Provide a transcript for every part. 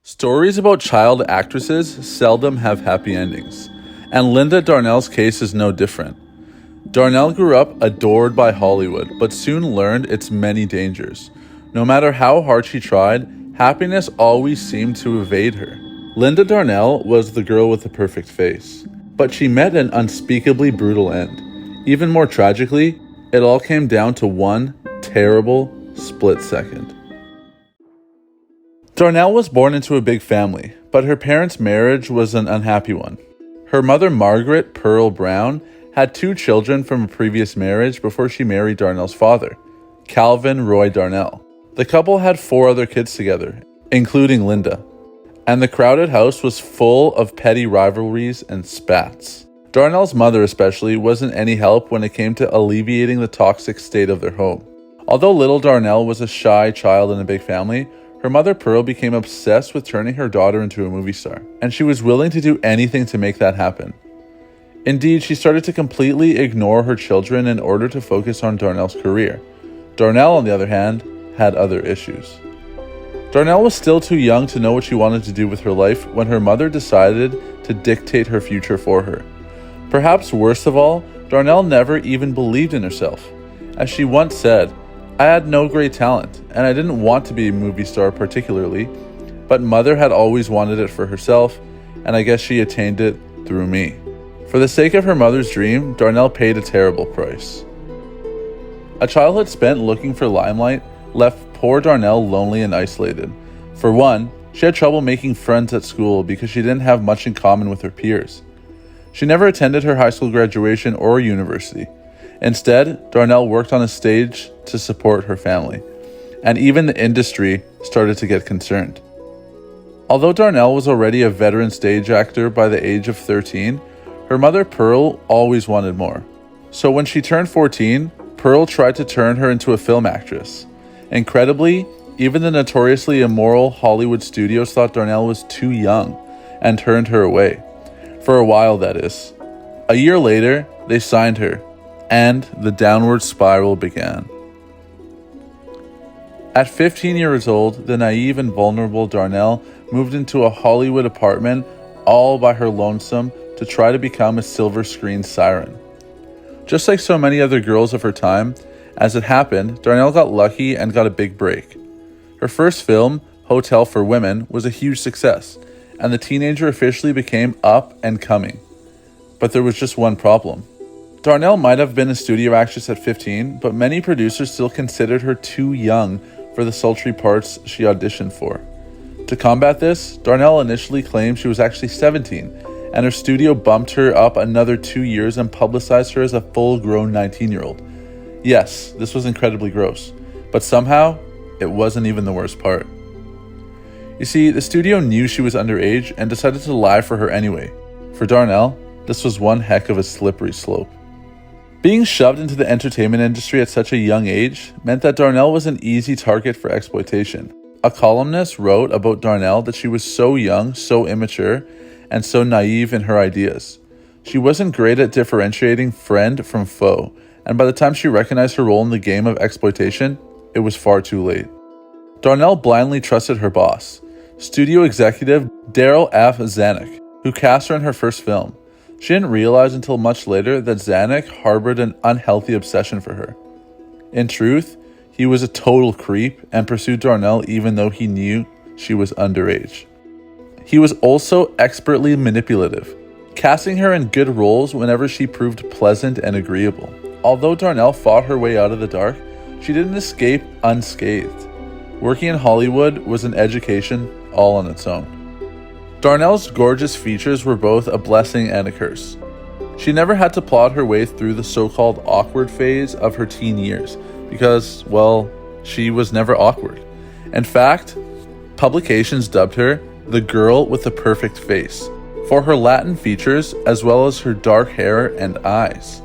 Stories about child actresses seldom have happy endings, and Linda Darnell's case is no different. Darnell grew up adored by Hollywood, but soon learned its many dangers. No matter how hard she tried, happiness always seemed to evade her. Linda Darnell was the girl with the perfect face, but she met an unspeakably brutal end. Even more tragically, it all came down to one terrible split second. Darnell was born into a big family, but her parents' marriage was an unhappy one. Her mother, Margaret Pearl Brown, had 2 children from a previous marriage before she married Darnell's father, Calvin Roy Darnell. The couple had 4 other kids together, including Linda, and the crowded house was full of petty rivalries and spats. Darnell's mother especially wasn't any help when it came to alleviating the toxic state of their home. Although little Darnell was a shy child in a big family, her mother Pearl became obsessed with turning her daughter into a movie star, and she was willing to do anything to make that happen. Indeed, she started to completely ignore her children in order to focus on Darnell's career. Darnell, on the other hand, had other issues. Darnell was still too young to know what she wanted to do with her life when her mother decided to dictate her future for her. Perhaps worst of all, Darnell never even believed in herself. As she once said, "I had no great talent, and I didn't want to be a movie star particularly, but mother had always wanted it for herself, and I guess she attained it through me." For the sake of her mother's dream, Darnell paid a terrible price. A childhood spent looking for limelight left poor Darnell lonely and isolated. For one, she had trouble making friends at school because she didn't have much in common with her peers. She never attended her high school graduation or university. Instead, Darnell worked on a stage to support her family, and even the industry started to get concerned. Although Darnell was already a veteran stage actor by the age of 13, her mother Pearl always wanted more. So when she turned 14, Pearl tried to turn her into a film actress. Incredibly, even the notoriously immoral Hollywood studios thought Darnell was too young and turned her away. For a while, that is. A year later, they signed her, and the downward spiral began. At 15 years old, the naive and vulnerable Darnell moved into a Hollywood apartment all by her lonesome to try to become a silver screen siren. Just like so many other girls of her time, as it happened, Darnell got lucky and got a big break. Her first film, Hotel for Women, was a huge success, and the teenager officially became up and coming. But there was just one problem. Darnell might have been a studio actress at 15, but many producers still considered her too young for the sultry parts she auditioned for. To combat this, Darnell initially claimed she was actually 17, and her studio bumped her up another 2 years and publicized her as a full-grown 19-year-old. Yes, this was incredibly gross, but somehow, it wasn't even the worst part. You see, the studio knew she was underage and decided to lie for her anyway. For Darnell, this was one heck of a slippery slope. Being shoved into the entertainment industry at such a young age meant that Darnell was an easy target for exploitation. A columnist wrote about Darnell that she was so young, so immature, and so naive in her ideas. She wasn't great at differentiating friend from foe, and by the time she recognized her role in the game of exploitation, it was far too late. Darnell blindly trusted her boss, studio executive Daryl F. Zanuck, who cast her in her first film. She didn't realize until much later that Zanuck harbored an unhealthy obsession for her. In truth, he was a total creep and pursued Darnell even though he knew she was underage. He was also expertly manipulative, casting her in good roles whenever she proved pleasant and agreeable. Although Darnell fought her way out of the dark, she didn't escape unscathed. Working in Hollywood was an education all on its own. Darnell's gorgeous features were both a blessing and a curse. She never had to plod her way through the so-called awkward phase of her teen years because, well, she was never awkward. In fact, publications dubbed her the girl with the perfect face for her Latin features as well as her dark hair and eyes.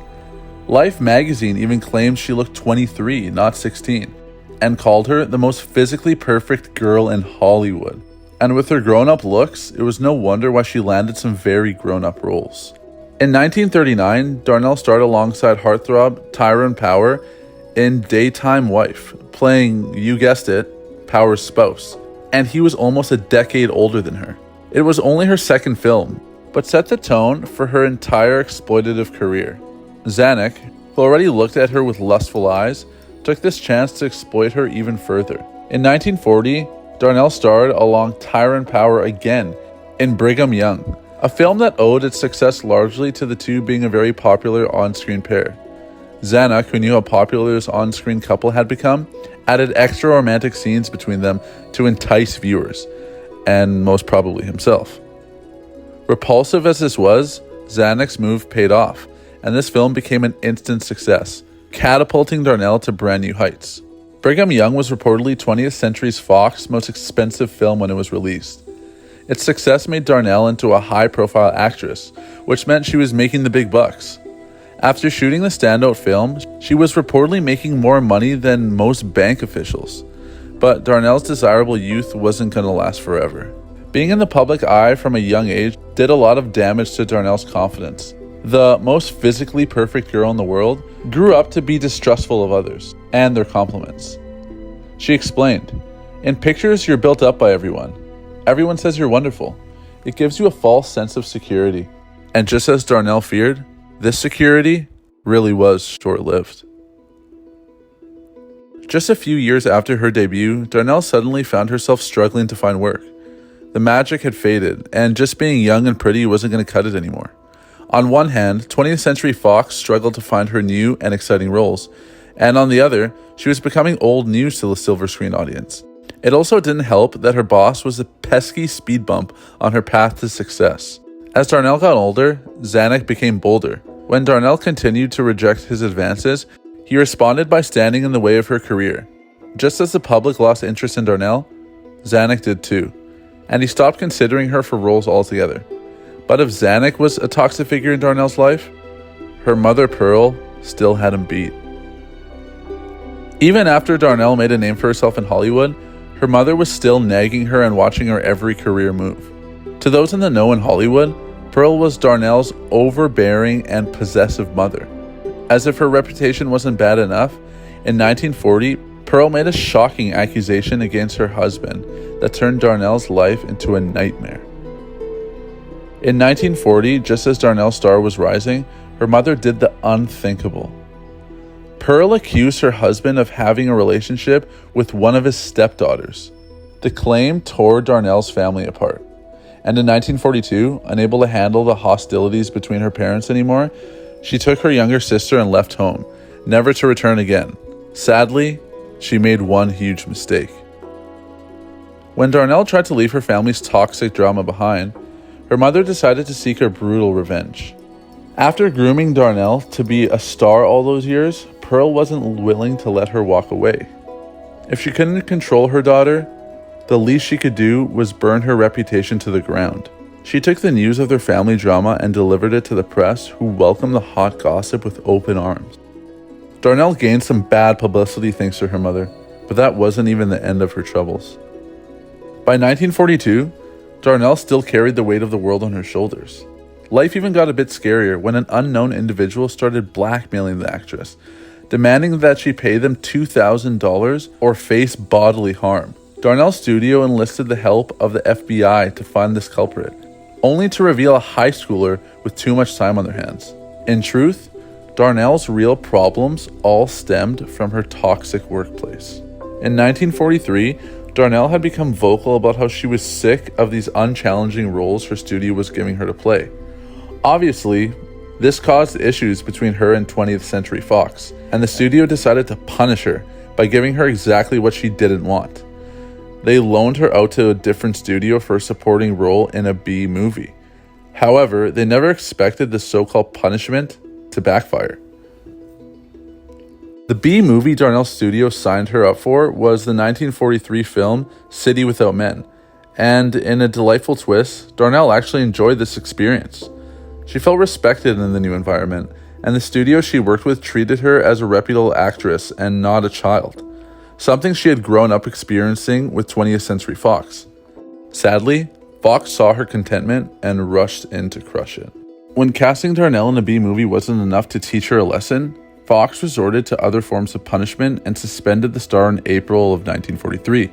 Life magazine even claimed she looked 23, not 16, and called her the most physically perfect girl in Hollywood. And with her grown-up looks, it was no wonder why she landed some very grown-up roles. In 1939, Darnell starred alongside heartthrob Tyrone Power in Daytime Wife, playing, you guessed it, Power's spouse. and he was almost a decade older than her. It was only her second film, but set the tone for her entire exploitative career. Zanuck, who already looked at her with lustful eyes, took this chance to exploit her even further. In 1940, Darnell starred along Tyrone Power again in Brigham Young, a film that owed its success largely to the two being a very popular on-screen pair. Zanuck, who knew how popular this on-screen couple had become, added extra romantic scenes between them to entice viewers, and most probably himself. Repulsive as this was, Zanuck's move paid off, and this film became an instant success, catapulting Darnell to brand new heights. Brigham Young was reportedly 20th Century Fox's most expensive film when it was released. Its success made Darnell into a high-profile actress, which meant she was making the big bucks. After shooting the standout film, she was reportedly making more money than most bank officials. But Darnell's desirable youth wasn't going to last forever. Being in the public eye from a young age did a lot of damage to Darnell's confidence. The most physically perfect girl in the world grew up to be distrustful of others and their compliments. She explained, "In pictures, you're built up by everyone. Everyone says you're wonderful. It gives you a false sense of security." And just as Darnell feared, this security really was short-lived. Just a few years after her debut, Darnell suddenly found herself struggling to find work. The magic had faded, and just being young and pretty wasn't going to cut it anymore. On one hand, 20th Century Fox struggled to find her new and exciting roles, and on the other, she was becoming old news to the silver screen audience. It also didn't help that her boss was a pesky speed bump on her path to success. As Darnell got older, Zanuck became bolder. When Darnell continued to reject his advances, he responded by standing in the way of her career. Just as the public lost interest in Darnell, Zanuck did too, and he stopped considering her for roles altogether. But if Zanuck was a toxic figure in Darnell's life, her mother Pearl still had him beat. Even after Darnell made a name for herself in Hollywood, her mother was still nagging her and watching her every career move. To those in the know in Hollywood, Pearl was Darnell's overbearing and possessive mother. As if her reputation wasn't bad enough, in 1940, Pearl made a shocking accusation against her husband that turned Darnell's life into a nightmare. In 1940, just as Darnell's star was rising, her mother did the unthinkable. Pearl accused her husband of having a relationship with one of his stepdaughters. The claim tore Darnell's family apart. And in 1942, unable to handle the hostilities between her parents anymore, she took her younger sister and left home, never to return again. Sadly, she made one huge mistake. When Darnell tried to leave her family's toxic drama behind, her mother decided to seek her brutal revenge. After grooming Darnell to be a star all those years, Pearl wasn't willing to let her walk away. If she couldn't control her daughter, the least she could do was burn her reputation to the ground. She took the news of their family drama and delivered it to the press, who welcomed the hot gossip with open arms. Darnell gained some bad publicity thanks to her mother, but that wasn't even the end of her troubles. By 1942, Darnell still carried the weight of the world on her shoulders. Life even got a bit scarier when an unknown individual started blackmailing the actress, demanding that she pay them $2,000 or face bodily harm. Darnell's studio enlisted the help of the FBI to find this culprit, only to reveal a high schooler with too much time on their hands. In truth, Darnell's real problems all stemmed from her toxic workplace. In 1943, Darnell had become vocal about how she was sick of these unchallenging roles her studio was giving her to play. Obviously, this caused issues between her and 20th Century Fox, and the studio decided to punish her by giving her exactly what she didn't want. They loaned her out to a different studio for a supporting role in a B movie. However, they never expected the so-called punishment to backfire. The B movie Darnell's studio signed her up for was the 1943 film City Without Men, and in a delightful twist, Darnell actually enjoyed this experience. She felt respected in the new environment, and the studio she worked with treated her as a reputable actress and not a child, something she had grown up experiencing with 20th Century Fox. Sadly, Fox saw her contentment and rushed in to crush it. When casting Darnell in a B movie wasn't enough to teach her a lesson, Fox resorted to other forms of punishment and suspended the star in April of 1943.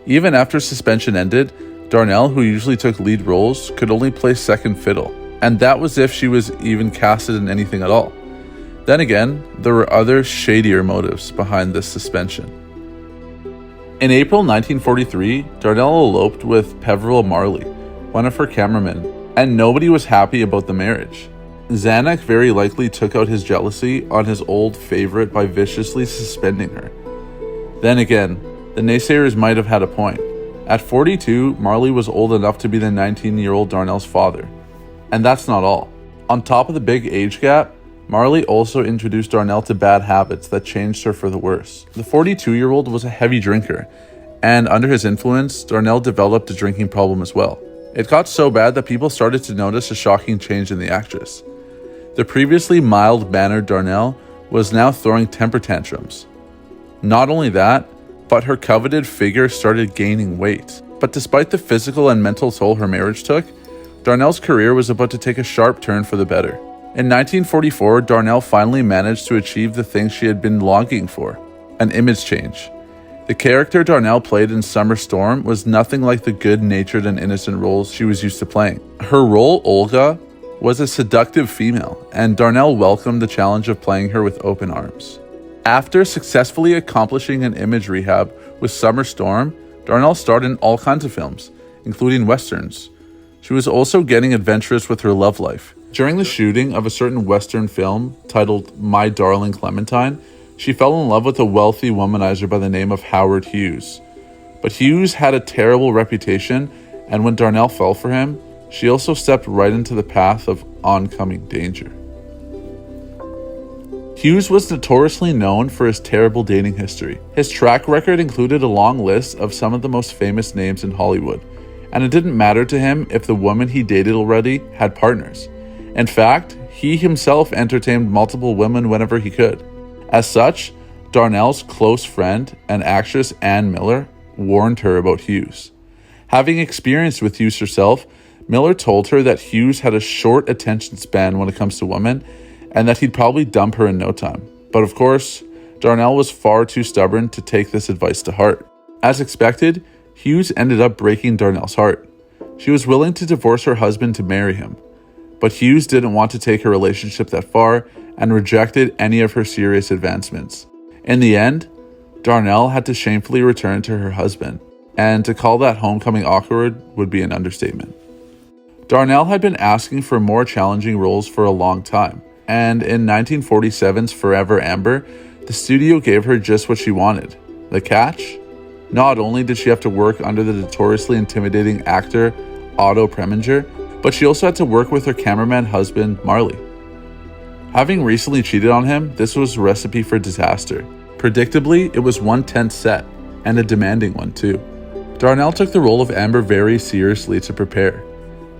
Even after suspension ended, Darnell, who usually took lead roles, could only play second fiddle, and that was if she was even casted in anything at all. Then again, there were other shadier motives behind this suspension. In April 1943, Darnell eloped with Peveril Marley, one of her cameramen, and nobody was happy about the marriage. Zanuck very likely took out his jealousy on his old favorite by viciously suspending her. Then again, the naysayers might have had a point. At 42, Marley was old enough to be the 19-year-old Darnell's father. And that's not all. On top of the big age gap, Marley also introduced Darnell to bad habits that changed her for the worse. The 42-year-old was a heavy drinker, and under his influence, Darnell developed a drinking problem as well. It got so bad that people started to notice a shocking change in the actress. The previously mild-mannered Darnell was now throwing temper tantrums. Not only that, but her coveted figure started gaining weight. But despite the physical and mental toll her marriage took, Darnell's career was about to take a sharp turn for the better. In 1944, Darnell finally managed to achieve the thing she had been longing for, an image change. The character Darnell played in Summer Storm was nothing like the good-natured and innocent roles she was used to playing. Her role, Olga, was a seductive female, and Darnell welcomed the challenge of playing her with open arms. After successfully accomplishing an image rehab with Summer Storm, Darnell starred in all kinds of films, including westerns. She was also getting adventurous with her love life. During the shooting of a certain western film titled My Darling Clementine, she fell in love with a wealthy womanizer by the name of Howard Hughes. But Hughes had a terrible reputation, and when Darnell fell for him, she also stepped right into the path of oncoming danger. Hughes was notoriously known for his terrible dating history. His track record included a long list of some of the most famous names in Hollywood, and it didn't matter to him if the women he dated already had partners. In fact, he himself entertained multiple women whenever he could. As such, Darnell's close friend and actress Ann Miller warned her about Hughes. Having experienced with Hughes herself, Miller told her that Hughes had a short attention span when it comes to women, and that he'd probably dump her in no time. But of course, Darnell was far too stubborn to take this advice to heart. As expected, Hughes ended up breaking Darnell's heart. She was willing to divorce her husband to marry him, but Hughes didn't want to take her relationship that far and rejected any of her serious advancements. In the end, Darnell had to shamefully return to her husband, and to call that homecoming awkward would be an understatement. Darnell had been asking for more challenging roles for a long time, and in 1947's Forever Amber, the studio gave her just what she wanted. The catch? Not only did she have to work under the notoriously intimidating actor Otto Preminger, but she also had to work with her cameraman husband, Marley. Having recently cheated on him, this was a recipe for disaster. Predictably, it was one tense set, and a demanding one too. Darnell took the role of Amber very seriously to prepare.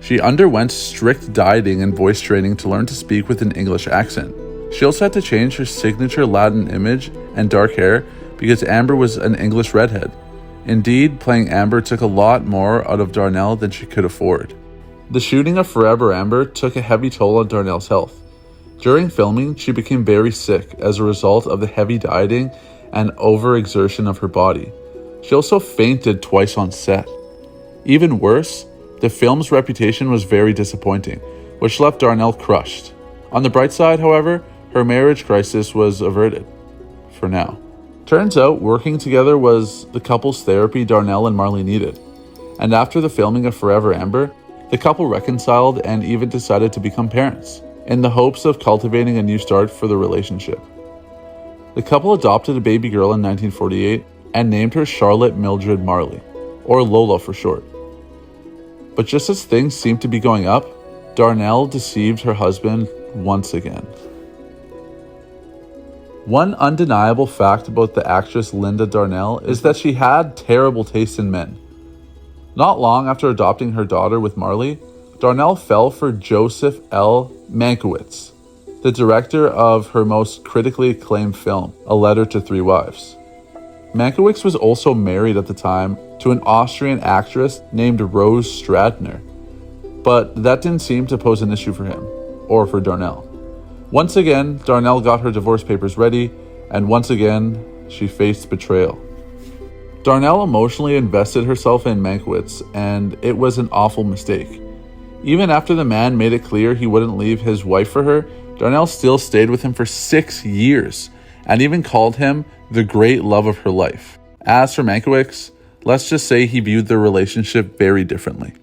She underwent strict dieting and voice training to learn to speak with an English accent. She also had to change her signature Latin image and dark hair because Amber was an English redhead. Indeed, playing Amber took a lot more out of Darnell than she could afford. The shooting of Forever Amber took a heavy toll on Darnell's health. During filming, she became very sick as a result of the heavy dieting and overexertion of her body. She also fainted twice on set. Even worse, the film's reputation was very disappointing, which left Darnell crushed. On the bright side, however, her marriage crisis was averted. For now. Turns out, working together was the couple's therapy Darnell and Marley needed. And after the filming of Forever Amber, the couple reconciled and even decided to become parents, in the hopes of cultivating a new start for the relationship. The couple adopted a baby girl in 1948 and named her Charlotte Mildred Marley, or Lola for short. But just as things seemed to be going up, Darnell deceived her husband once again. One undeniable fact about the actress Linda Darnell is that she had terrible taste in men. Not long after adopting her daughter with Marley, Darnell fell for Joseph L. Mankiewicz, the director of her most critically acclaimed film, A Letter to Three Wives. Mankiewicz was also married at the time to an Austrian actress named Rose Stradner, but that didn't seem to pose an issue for him, or for Darnell. Once again, Darnell got her divorce papers ready, and once again, she faced betrayal. Darnell emotionally invested herself in Mankiewicz, and it was an awful mistake. Even after the man made it clear he wouldn't leave his wife for her, Darnell still stayed with him for 6 years, and even called him the great love of her life. As for Mankiewicz, let's just say he viewed their relationship very differently.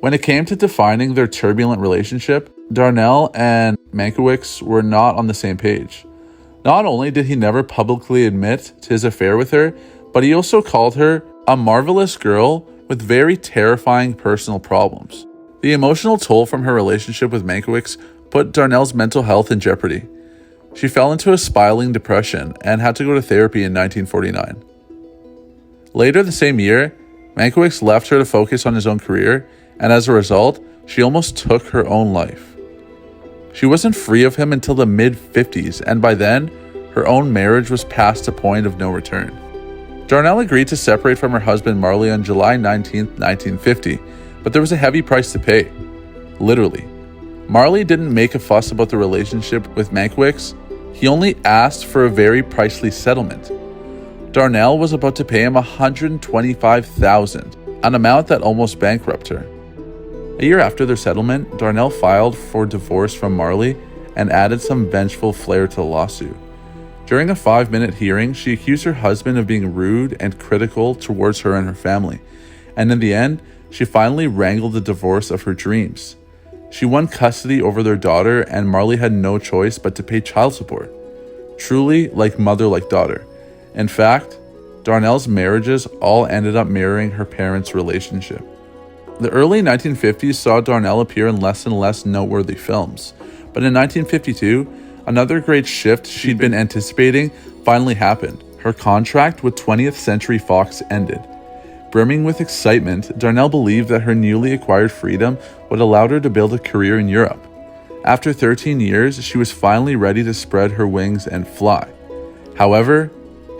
When it came to defining their turbulent relationship, Darnell and Mankiewicz were not on the same page. Not only did he never publicly admit to his affair with her, but he also called her a marvelous girl with very terrifying personal problems. The emotional toll from her relationship with Mankiewicz put Darnell's mental health in jeopardy. She fell into a spiraling depression and had to go to therapy in 1949. Later the same year, Mankiewicz left her to focus on his own career, and as a result, she almost took her own life. She wasn't free of him until the mid-50s, and by then, her own marriage was past a point of no return. Darnell agreed to separate from her husband Marley on July 19, 1950, but there was a heavy price to pay. Literally. Marley didn't make a fuss about the relationship with Mankiewicz. He only asked for a very pricey settlement. Darnell was about to pay him $125,000, an amount that almost bankrupted her. A year after their settlement, Darnell filed for divorce from Marley and added some vengeful flair to the lawsuit. During a 5-minute hearing, she accused her husband of being rude and critical towards her and her family, and in the end, she finally wrangled the divorce of her dreams. She won custody over their daughter, and Marley had no choice but to pay child support. Truly like mother like daughter. In fact, Darnell's marriages all ended up mirroring her parents' relationship. The early 1950s saw Darnell appear in less and less noteworthy films, but in 1952, another great shift she'd been anticipating finally happened. Her contract with 20th Century Fox ended. Brimming with excitement, Darnell believed that her newly acquired freedom would allow her to build a career in Europe. After 13 years, she was finally ready to spread her wings and fly. However,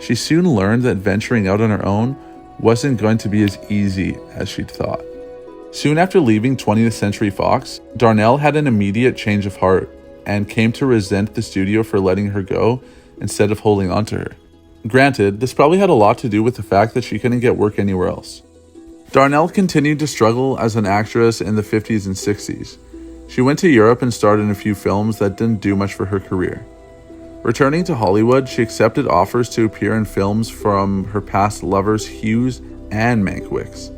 she soon learned that venturing out on her own wasn't going to be as easy as she'd thought. Soon after leaving 20th Century Fox, Darnell had an immediate change of heart and came to resent the studio for letting her go instead of holding on to her. Granted, this probably had a lot to do with the fact that she couldn't get work anywhere else. Darnell continued to struggle as an actress in the 50s and 60s. She went to Europe and starred in a few films that didn't do much for her career. Returning to Hollywood, she accepted offers to appear in films from her past lovers Hughes and Mankiewicz.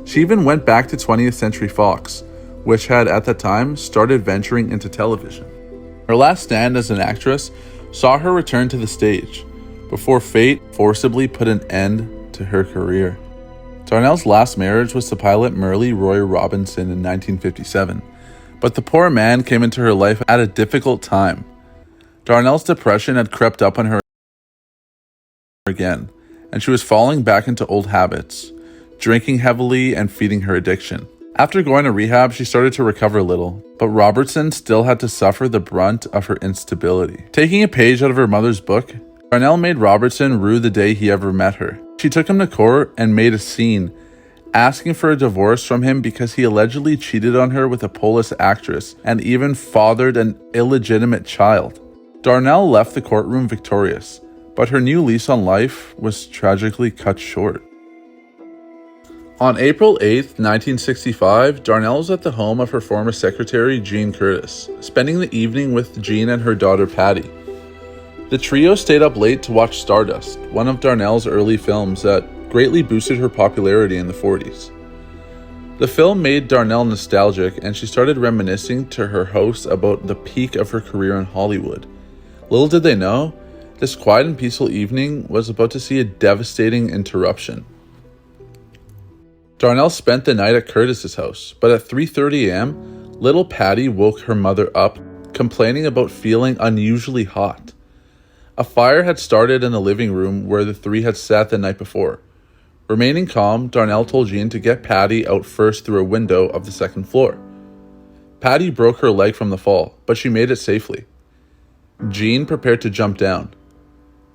She even went back to 20th Century Fox, which had at that time started venturing into television. Her last stand as an actress saw her return to the stage, before fate forcibly put an end to her career. Darnell's last marriage was to pilot Merle Roy Robinson in 1957, but the poor man came into her life at a difficult time. Darnell's depression had crept up on her again, and she was falling back into old habits, drinking heavily and feeding her addiction. After going to rehab, she started to recover a little, but Robertson still had to suffer the brunt of her instability. Taking a page out of her mother's book, Darnell made Robertson rue the day he ever met her. She took him to court and made a scene, asking for a divorce from him because he allegedly cheated on her with a Polish actress and even fathered an illegitimate child. Darnell left the courtroom victorious, but her new lease on life was tragically cut short. On April 8, 1965, Darnell was at the home of her former secretary, Jean Curtis, spending the evening with Jean and her daughter, Patty. The trio stayed up late to watch Stardust, one of Darnell's early films that greatly boosted her popularity in the 40s. The film made Darnell nostalgic, and she started reminiscing to her hosts about the peak of her career in Hollywood. Little did they know, this quiet and peaceful evening was about to see a devastating interruption. Darnell spent the night at Curtis's house, but at 3:30 a.m., little Patty woke her mother up, complaining about feeling unusually hot. A fire had started in the living room where the three had sat the night before. Remaining calm, Darnell told Jean to get Patty out first through a window of the second floor. Patty broke her leg from the fall, but she made it safely. Jean prepared to jump down,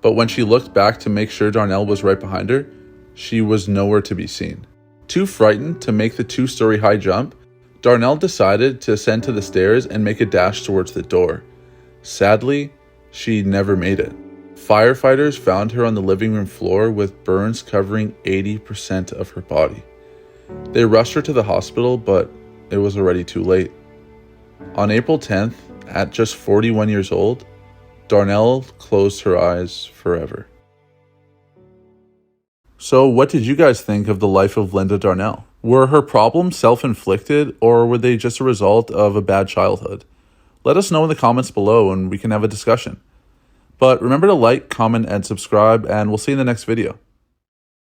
but when she looked back to make sure Darnell was right behind her, she was nowhere to be seen. Too frightened to make the 2-story high jump, Darnell decided to ascend to the stairs and make a dash towards the door. Sadly, she never made it. Firefighters found her on the living room floor with burns covering 80% of her body. They rushed her to the hospital, but it was already too late. On April 10th, at just 41 years old, Darnell closed her eyes forever. So what did you guys think of the life of Linda Darnell? Were her problems self-inflicted, or were they just a result of a bad childhood? Let us know in the comments below and we can have a discussion. But remember to like, comment, and subscribe, and we'll see you in the next video.